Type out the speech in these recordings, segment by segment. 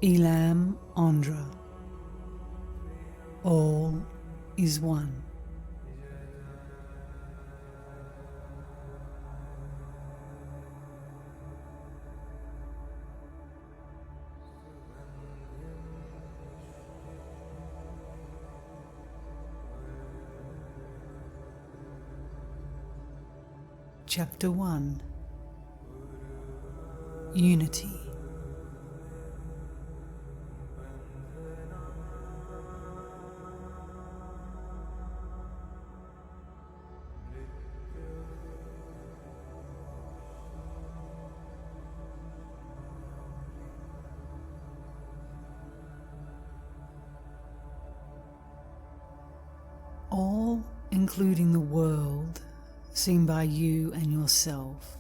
Ellam Ondre. All is one. Chapter 1. Unity. All, including the world, seen by you and yourself,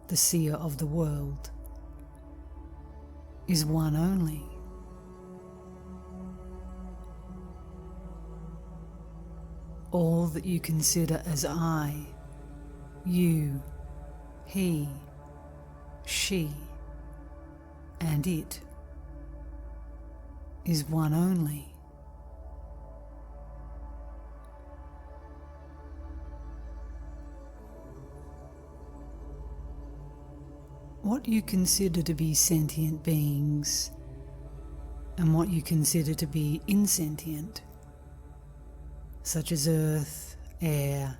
the seer of the world, is one only. All that you consider as I, you, he, she, and it is one only. What you consider to be sentient beings and what you consider to be insentient, such as earth, air,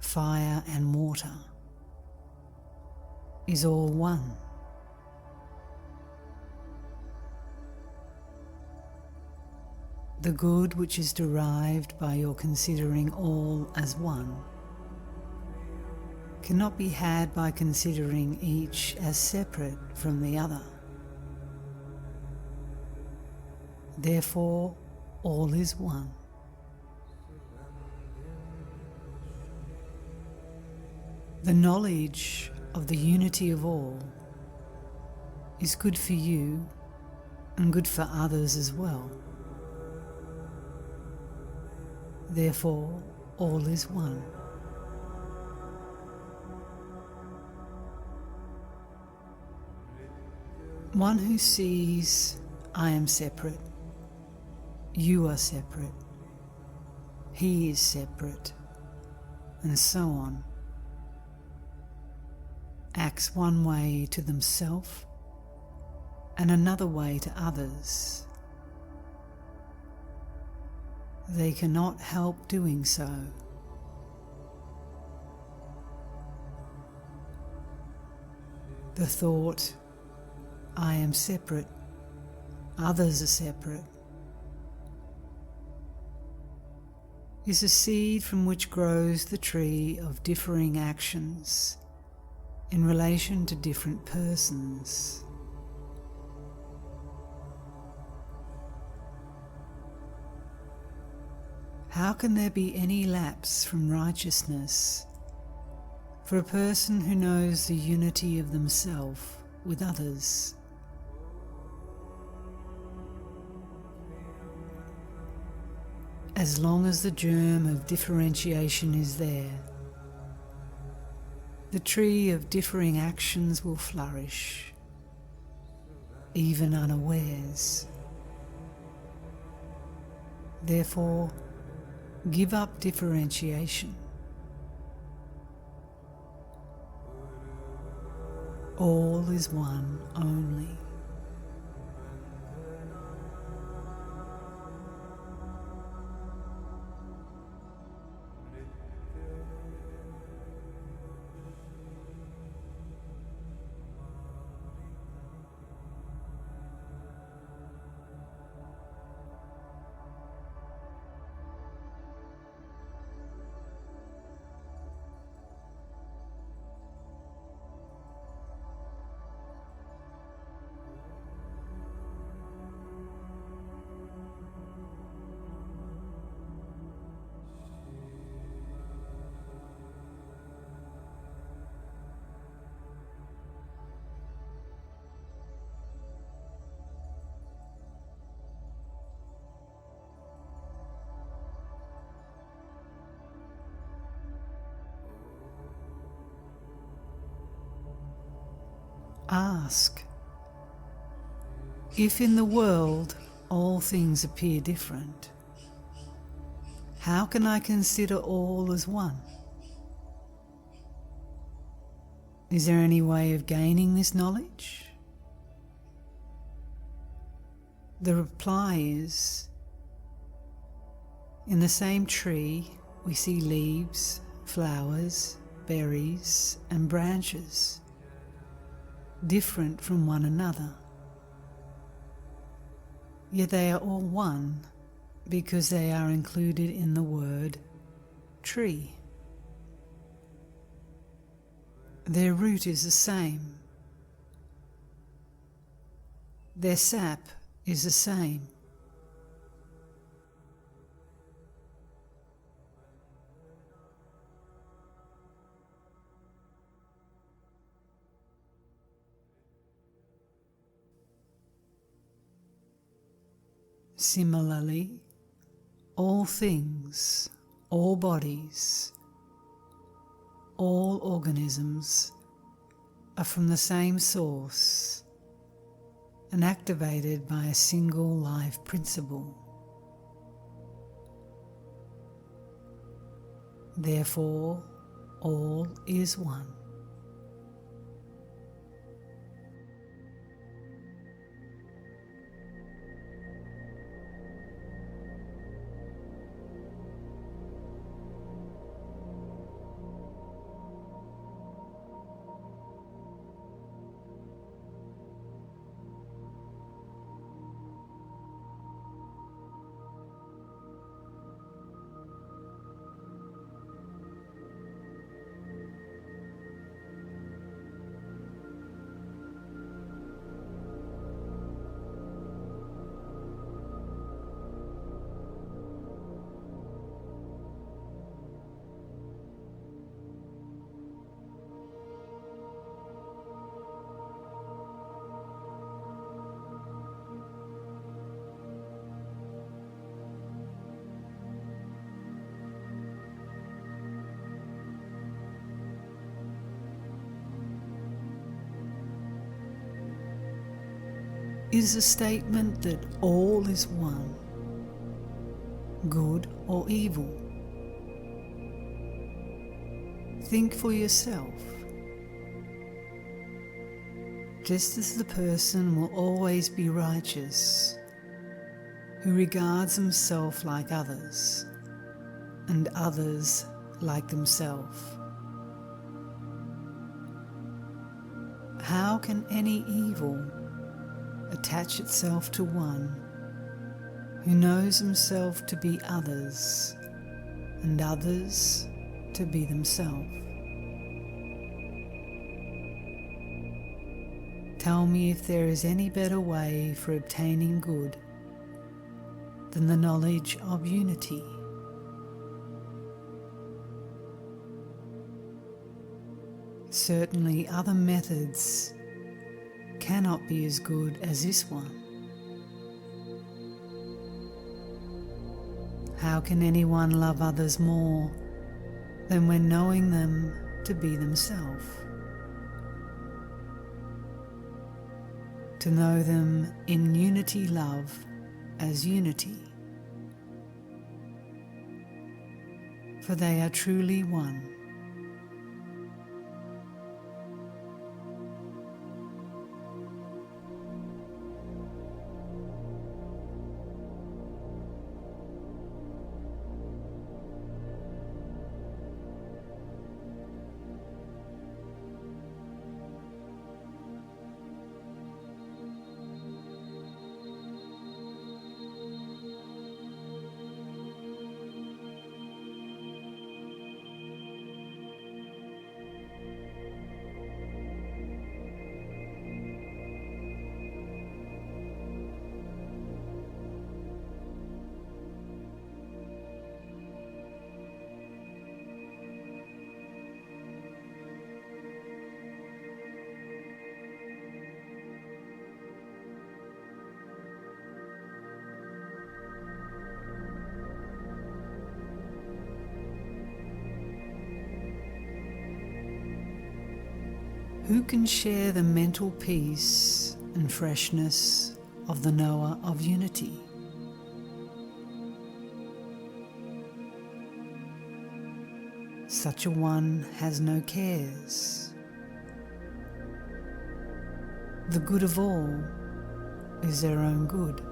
fire and water, is all one. The good which is derived by your considering all as one cannot be had by considering each as separate from the other. Therefore, all is one. The knowledge of the unity of all is good for you and good for others as well. Therefore, all is one. One who sees, I am separate, you are separate, he is separate, and so on, acts one way to themselves and another way to others. They cannot help doing so. The thought, I am separate, others are separate, is a seed from which grows the tree of differing actions in relation to different persons. How can there be any lapse from righteousness for a person who knows the unity of themselves with others? As long as the germ of differentiation is there, the tree of differing actions will flourish, even unawares. Therefore, give up differentiation. All is one only. Ask, If in the world all things appear different, how can I consider all as one? Is there any way of gaining this knowledge? The reply is, in the same tree we see leaves, flowers, berries, and branches, different from one another. Yet they are all one because they are included in the word tree. Their root is the same. Their sap is the same. Similarly, all things, all bodies, all organisms are from the same source and activated by a single life principle. Therefore, all is one. Is a statement that all is one, good or evil? Think for yourself. Just as the person will always be righteous, who regards himself like others, and others like themselves, how can any evil attach itself to one who knows himself to be others and others to be themselves? Tell me if there is any better way for obtaining good than the knowledge of unity. Certainly other methods cannot be as good as this one. How can anyone love others more than when knowing them to be themselves? To know them in unity love as unity, for they are truly one. Who can share the mental peace and freshness of the knower of unity. Such a one has no cares. The good of all is their own good.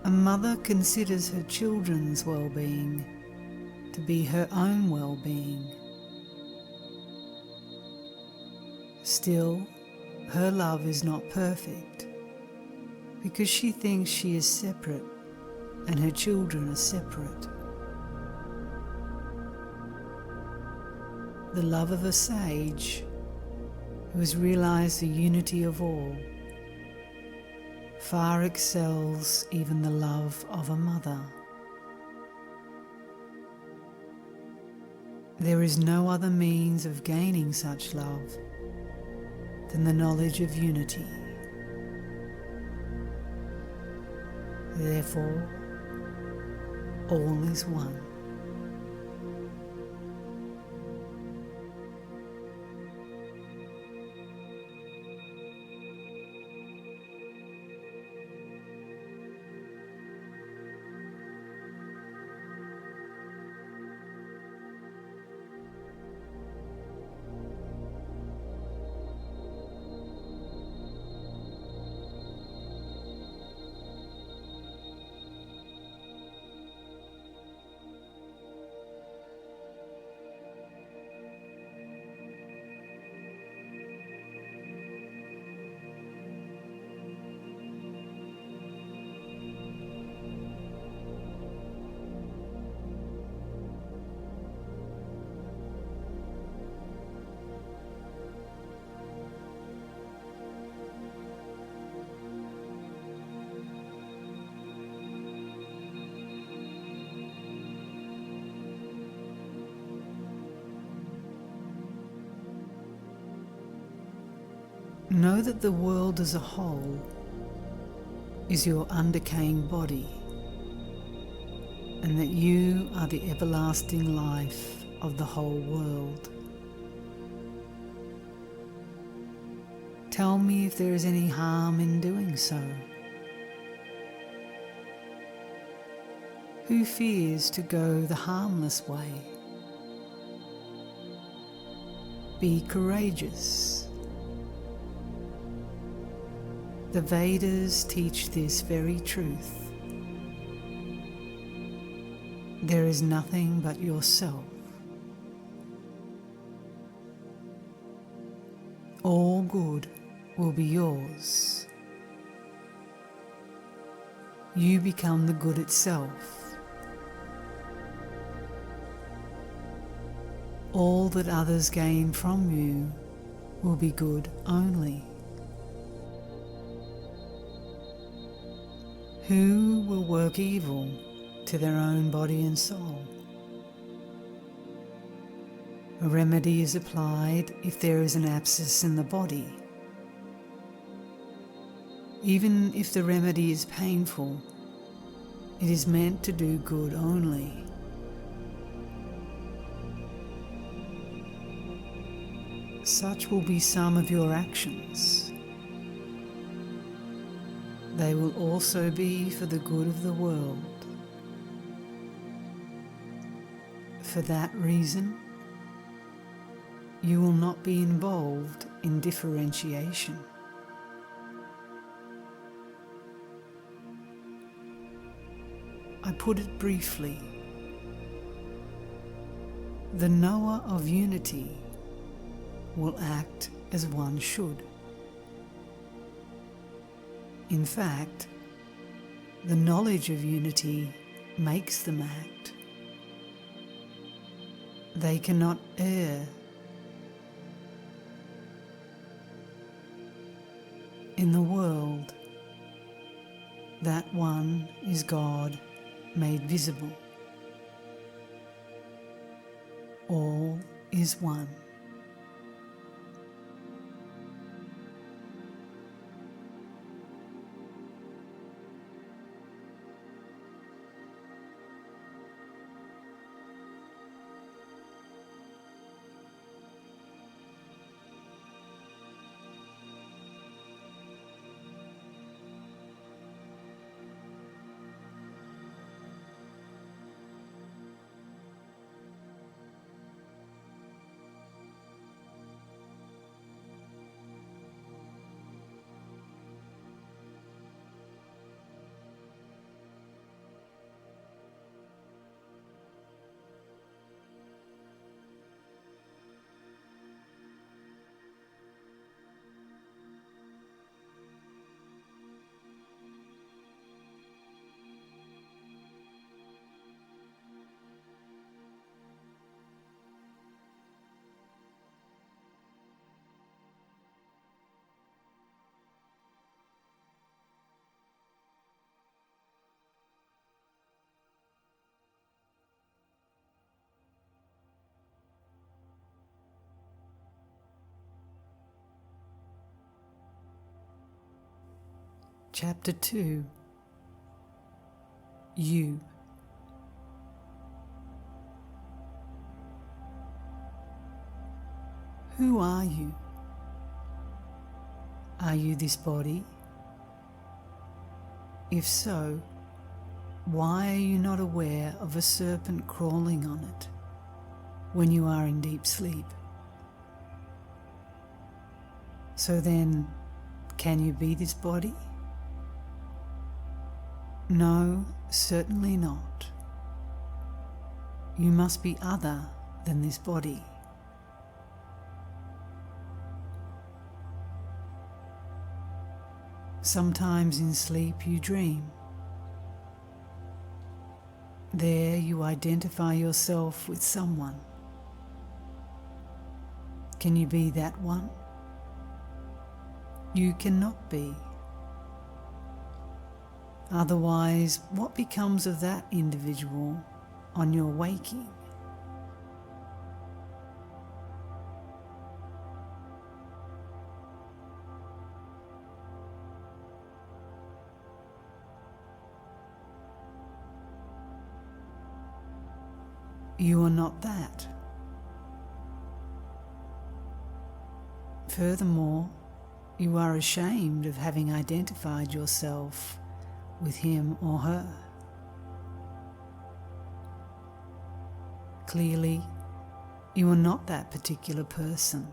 A mother considers her children's well-being to be her own well-being. Still, her love is not perfect because she thinks she is separate and her children are separate. The love of a sage who has realized the unity of all far excels even the love of a mother. There is no other means of gaining such love than the knowledge of unity. Therefore, all is one. Know that the world as a whole is your undecaying body, and that you are the everlasting life of the whole world. Tell me if there is any harm in doing so. Who fears to go the harmless way? Be courageous. The Vedas teach this very truth. There is nothing but yourself. All good will be yours. You become the good itself. All that others gain from you will be good only. Who will work evil to their own body and soul? A remedy is applied if there is an abscess in the body. Even if the remedy is painful, it is meant to do good only. Such will be some of your actions. They will also be for the good of the world. For that reason, you will not be involved in differentiation. I put it briefly. The knower of unity will act as one should. In fact, the knowledge of unity makes them act. They cannot err. In the world, that one is God made visible. All is one. Chapter 2. You. Who are you? Are you this body? If so, why are you not aware of a serpent crawling on it when you are in deep sleep? So then, can you be this body? No, certainly not. You must be other than this body. Sometimes in sleep you dream. There you identify yourself with someone. Can you be that one? You cannot be. Otherwise, what becomes of that individual on your waking? You are not that. Furthermore, you are ashamed of having identified yourself with him or her. Clearly, you are not that particular person.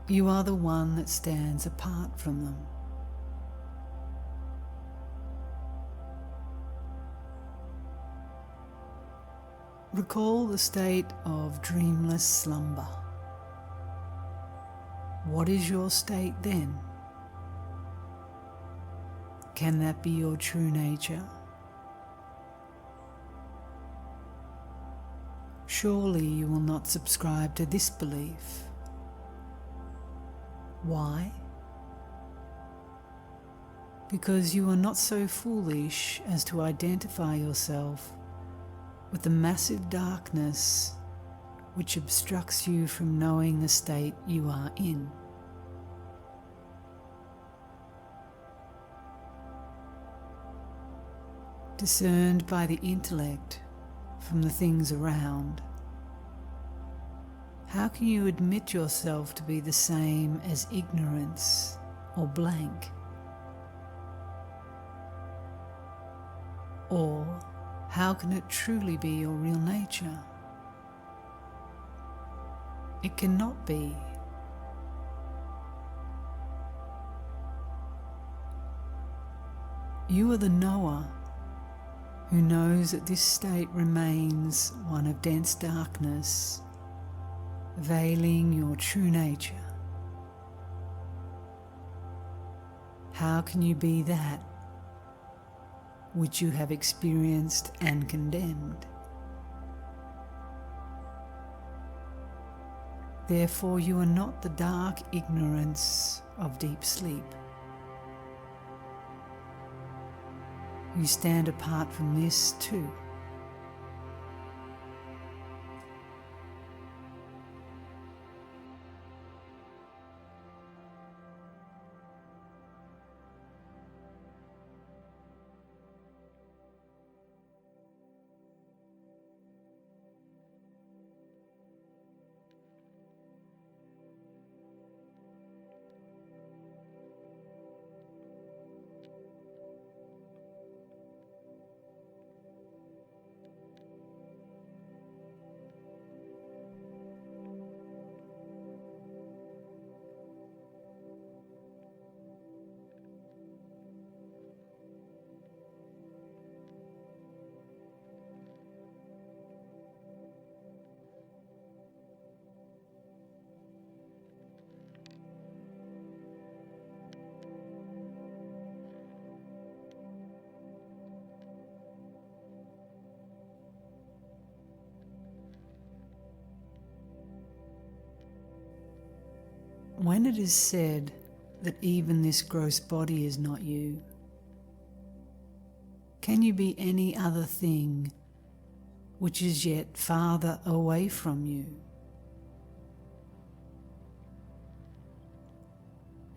You are the one that stands apart from them. Recall the state of dreamless slumber. What is your state then? Can that be your true nature? Surely you will not subscribe to this belief. Why? Because you are not so foolish as to identify yourself with the massive darkness which obstructs you from knowing the state you are in. Discerned by the intellect from the things around, how can you admit yourself to be the same as ignorance or blank? Or how can it truly be your real nature? It cannot be. You are the knower who knows that this state remains one of dense darkness, veiling your true nature. How can you be that which you have experienced and condemned? Therefore, you are not the dark ignorance of deep sleep. You stand apart from this too. When it is said that even this gross body is not you, can you be any other thing which is yet farther away from you?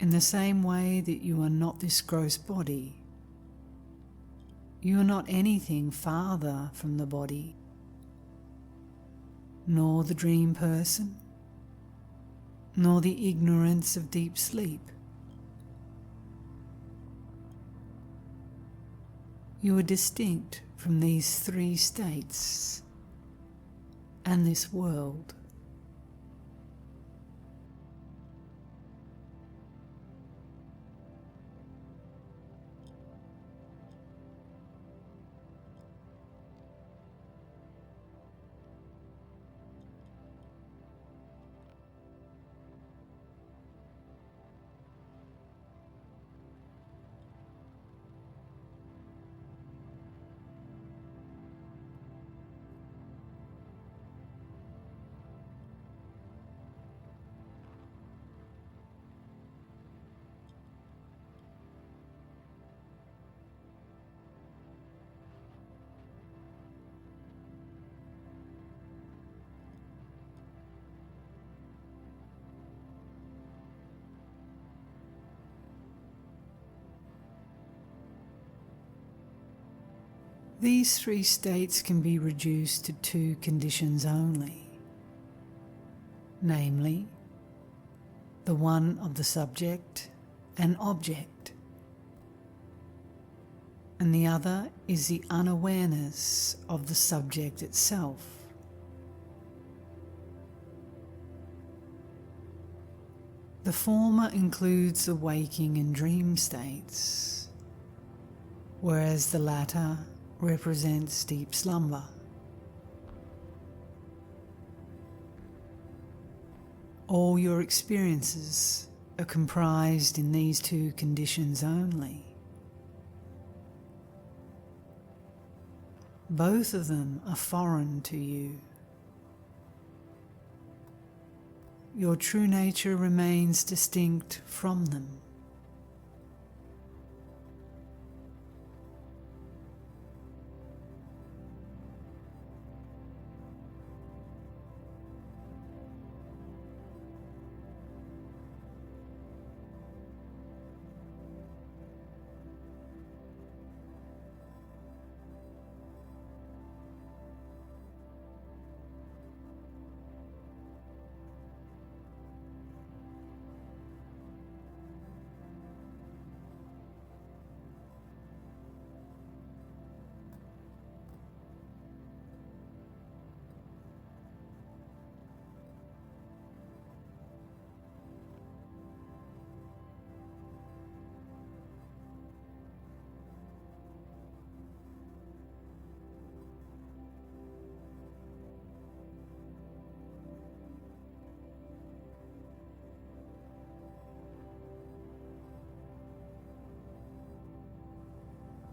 In the same way that you are not this gross body, you are not anything farther from the body, nor the dream person, nor the ignorance of deep sleep. You are distinct from these three states and this world. These three states can be reduced to two conditions only, namely, the one of the subject and object, and the other is the unawareness of the subject itself. The former includes the waking and dream states, whereas the latter represents deep slumber. All your experiences are comprised in these two conditions only. Both of them are foreign to you. Your true nature remains distinct from them.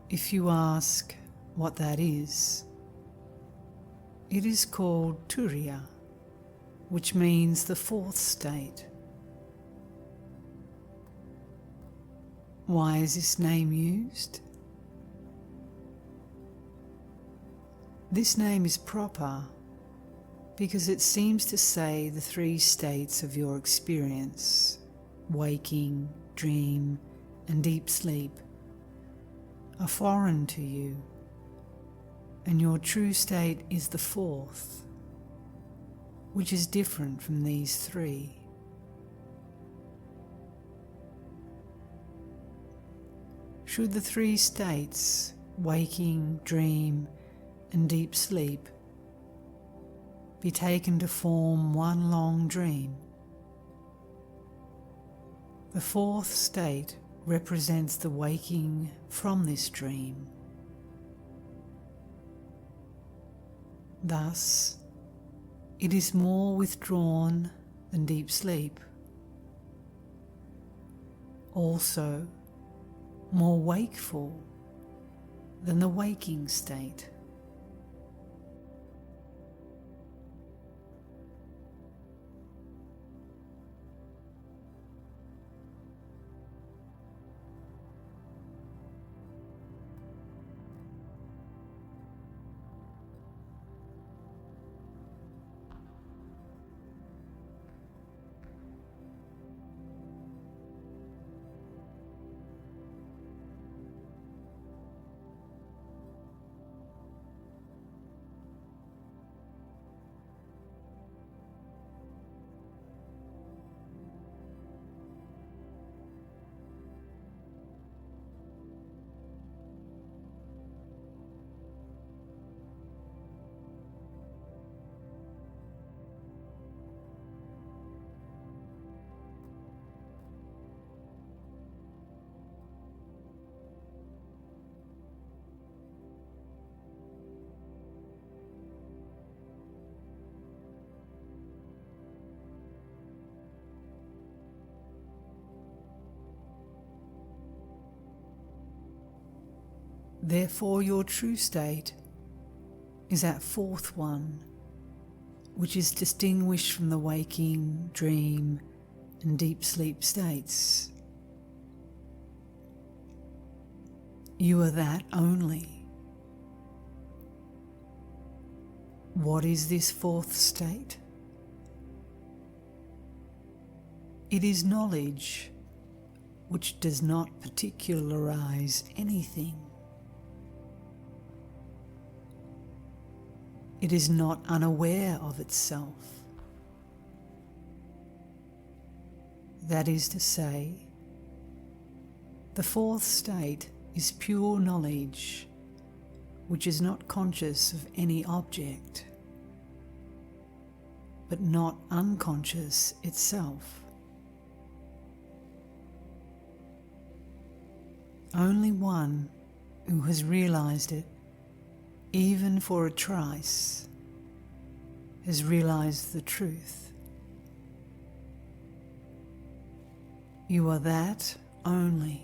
If you ask what that is, it is called Turiya, which means the fourth state. Why is this name used? This name is proper because it seems to say the three states of your experience, waking, dream, and deep sleep, are foreign to you, and your true state is the fourth, which is different from these three. Should the three states, waking, dream, and deep sleep, be taken to form one long dream, the fourth state represents the waking from this dream. Thus, it is more withdrawn than deep sleep, also more wakeful than the waking state. Therefore, your true state is that fourth one, which is distinguished from the waking, dream, and deep sleep states. You are that only. What is this fourth state? It is knowledge which does not particularize anything. It is not unaware of itself. That is to say, the fourth state is pure knowledge which is not conscious of any object, but not unconscious itself. Only one who has realized it, even for a trice, has realized the truth. You are that only.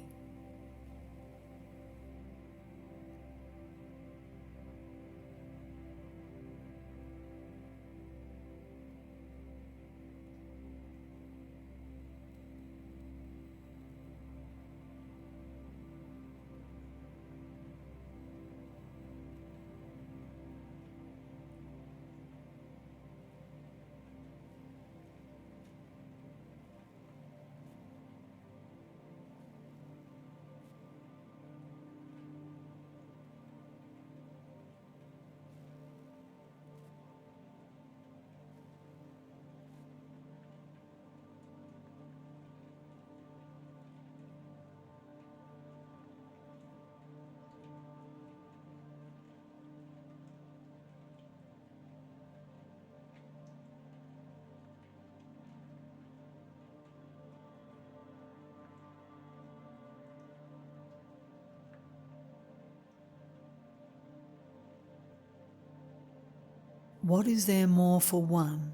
What is there more for one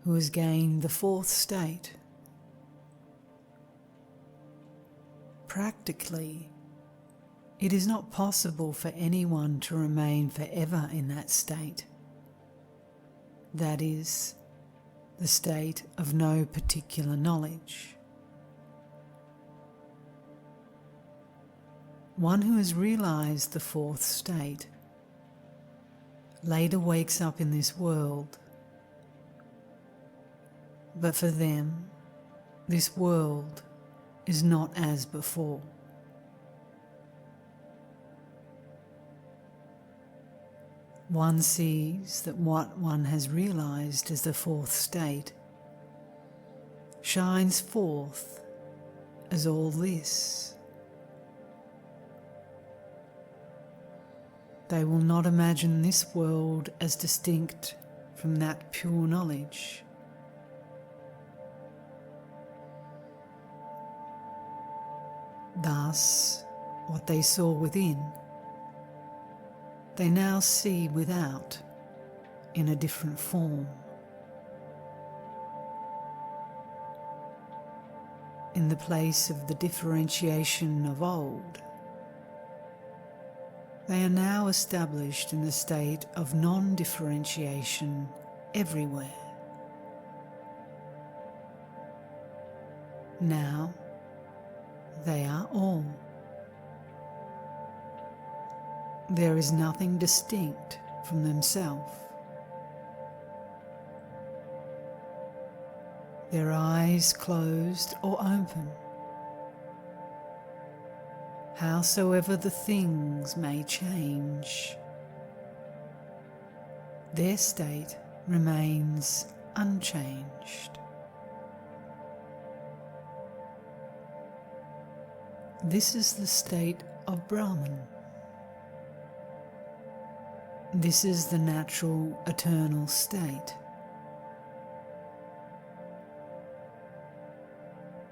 who has gained the fourth state? Practically, it is not possible for anyone to remain forever in that state. That is, the state of no particular knowledge. One who has realized the fourth state later wakes up in this world, but for them, this world is not as before. One sees that what one has realized as the fourth state shines forth as all this. They will not imagine this world as distinct from that pure knowledge. Thus, what they saw within, they now see without in a different form. In the place of the differentiation of old, they are now established in a state of non-differentiation everywhere. Now they are all. There is nothing distinct from themselves. Their eyes closed or open, howsoever the things may change, their state remains unchanged. This is the state of Brahman. This is the natural, eternal state.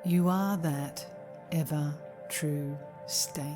You are that ever true state.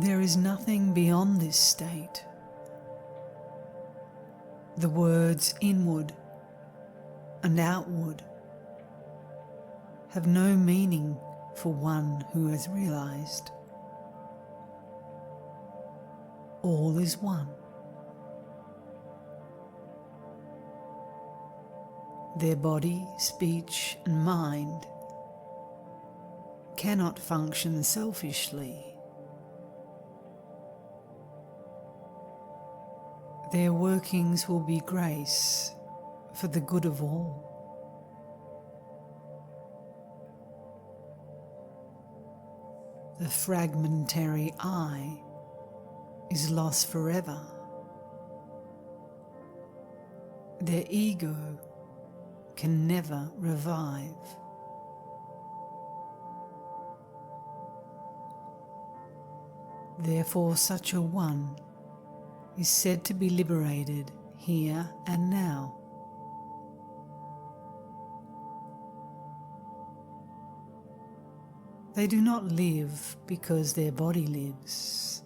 There is nothing beyond this state. The words inward and outward have no meaning for one who has realized. All is one. Their body, speech, and mind cannot function selfishly. Their workings will be grace for the good of all. The fragmentary I is lost forever. Their ego can never revive. Therefore, such a one is said to be liberated here and now. They do not live because their body lives,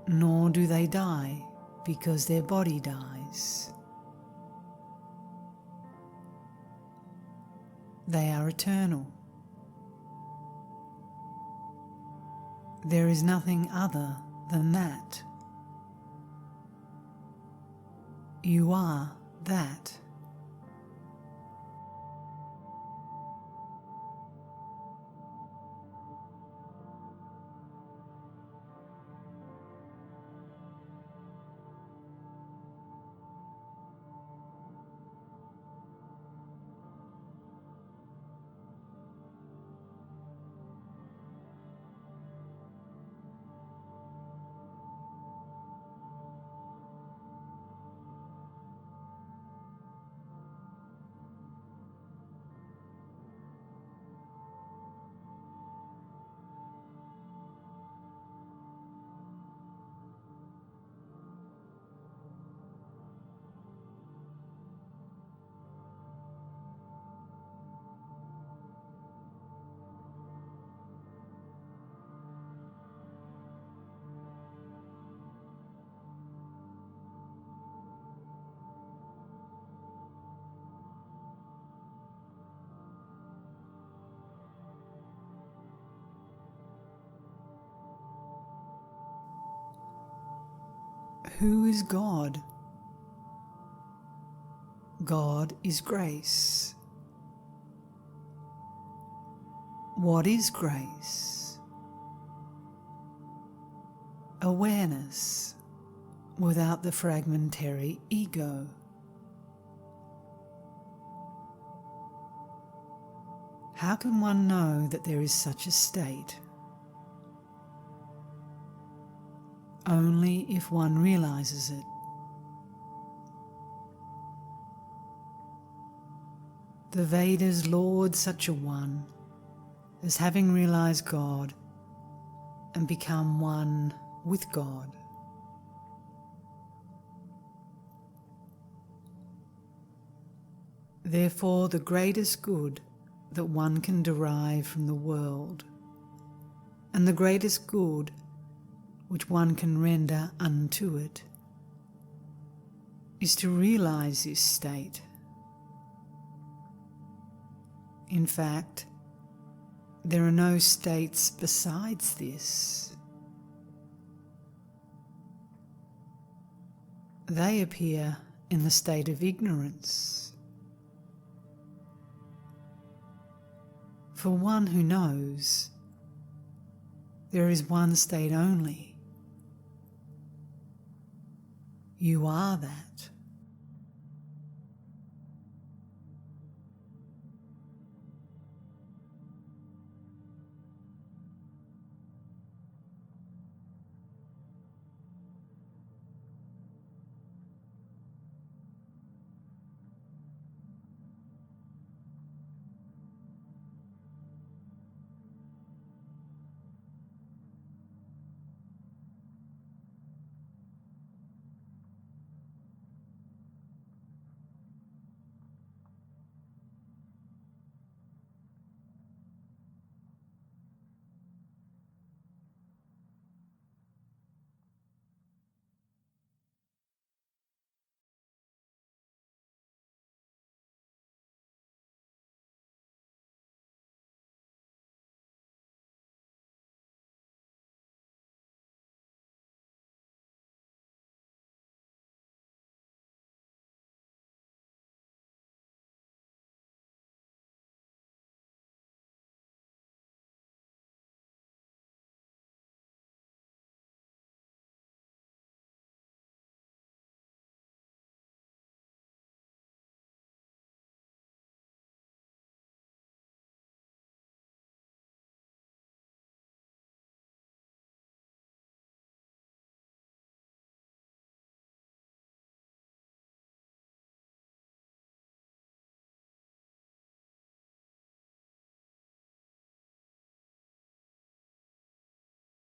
nor do they die because their body dies. They are eternal. There is nothing other than that. You are that. Who is God? God is grace. What is grace? Awareness without the fragmentary ego. How can one know that there is such a state? Only if one realizes it. The Vedas laud such a one as having realized God and become one with God. Therefore, the greatest good that one can derive from the world, and the greatest good which one can render unto it, is to realize this state. In fact, there are no states besides this. They appear in the state of ignorance. For one who knows, there is one state only. You are that.